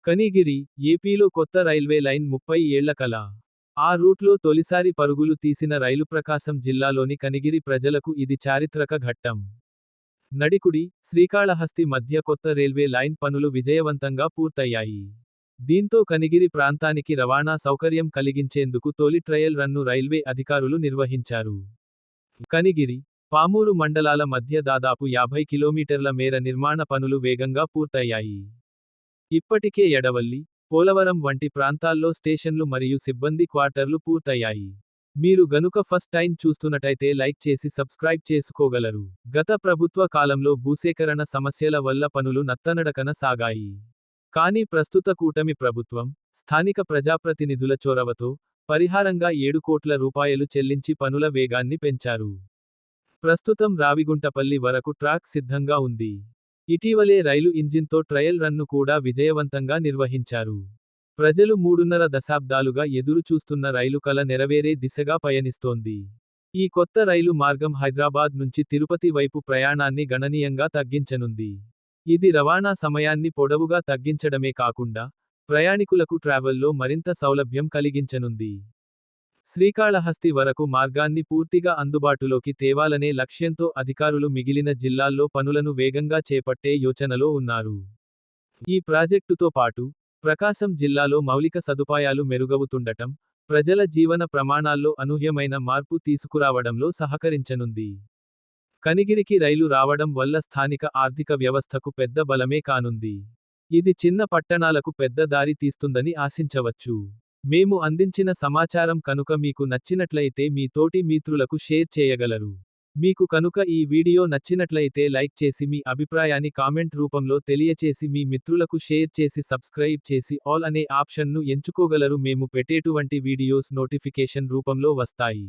కనిగిరి, ఏపీలో కొత్త railway line 30 ఏళ్ల కల. ఆ రూట్లో తొలిసారి పరుగులు తీసిన రైలు ప్రకాశం జిల్లాలోని కనిగిరి ప్రజలకు ఇది చారిత్రక ఘట్టం. నడికుడి, శ్రీకాళహస్తి మధ్య కొత్త రైల్వే లైన్ పనులు విజయవంతంగా పూర్తయ్యాయి. దీంతో కనిగిరి ప్రాంతానికి రవాణా సౌకర్యం కలిగించేందుకు తొలి ట్రయల్ రన్ను రైల్వే అధికారులు నిర్వహించారు. కనిగిరి, పామూరు మండలాల మధ్య దాదాపు 50 కిలోమీటర్ల మేర నిర్మాణ పనులు వేగంగా పూర్తయ్యాయి. ఇప్పటికే ఎడవల్లి, పోలవరం వంటి ప్రాంతాల్లో స్టేషన్లు మరియు సిబ్బంది క్వార్టర్లు పూర్తయ్యాయి. మీరు గనుక ఫస్ట్ టైం చూస్తున్నట్టయితే లైక్ చేసి సబ్స్క్రైబ్ చేసుకోగలరు. గత ప్రభుత్వ కాలంలో భూసేకరణ సమస్యల వల్ల పనులు నత్తనడకన సాగాయి. కానీ ప్రస్తుత కూటమి ప్రభుత్వం, స్థానిక ప్రజాప్రతినిధుల చొరవతో, పరిహారంగా 7 కోట్ల రూపాయలు చెల్లించి పనుల వేగాన్ని పెంచారు. ప్రస్తుతం రావిగుంటపల్లి వరకు ట్రాక్ సిద్ధంగా ఉంది. ఇటీవలే రైలు ఇంజిన్తో ట్రయల్ రన్ను కూడా విజయవంతంగా నిర్వహించారు. ప్రజలు 3.5 దశాబ్దాలుగా ఎదురు చూస్తున్న రైలు కల నెరవేరే దిశగా పయనిస్తోంది. ఈ కొత్త రైలు మార్గం హైదరాబాద్ నుంచి తిరుపతి వైపు ప్రయాణాన్ని గణనీయంగా తగ్గించనుంది. ఇది రవాణా సమయాన్ని పొడవుగా తగ్గించడమే కాకుండా, ప్రయాణికులకు ట్రావెల్లో మరింత సౌలభ్యం కలిగించనుంది. శ్రీకాళహస్తి వరకు మార్గాన్ని పూర్తిగా అందుబాటులోకి తేవాలనే లక్ష్యంతో అధికారులు మిగిలిన జిల్లాల్లో పనులను వేగంగా చేపట్టే యోచనలో ఉన్నారు. ఈ ప్రాజెక్టుతో పాటు, ప్రకాశం జిల్లాలో మౌలిక సదుపాయాలు మెరుగవుతుండటం, ప్రజల జీవన ప్రమాణాల్లో అనూహ్యమైన మార్పు తీసుకురావడంలో సహకరించనుంది. కనిగిరికి రైలు రావడం వల్ల స్థానిక ఆర్థిక వ్యవస్థకు పెద్ద బలమే కానుంది. ఇది చిన్న పట్టణాలకు పెద్ద దారి తీస్తుందని ఆశించవచ్చు. మేము అందించిన సమాచారం కనుక మీకు నచ్చినట్లయితే మీ తోటి మిత్రులకు షేర్ చేయగలరు. మీకు కనుక ఈ వీడియో నచ్చినట్లయితే లైక్ చేసి మీ అభిప్రాయాన్ని కామెంట్ రూపంలో తెలియచేసి మీ మిత్రులకు షేర్ చేసి సబ్స్క్రైబ్ చేసి ఆల్ అనే ఆప్షన్ను ఎంచుకోగలరు. మేము పెట్టేటువంటి వీడియోస్ నోటిఫికేషన్ రూపంలో వస్తాయి.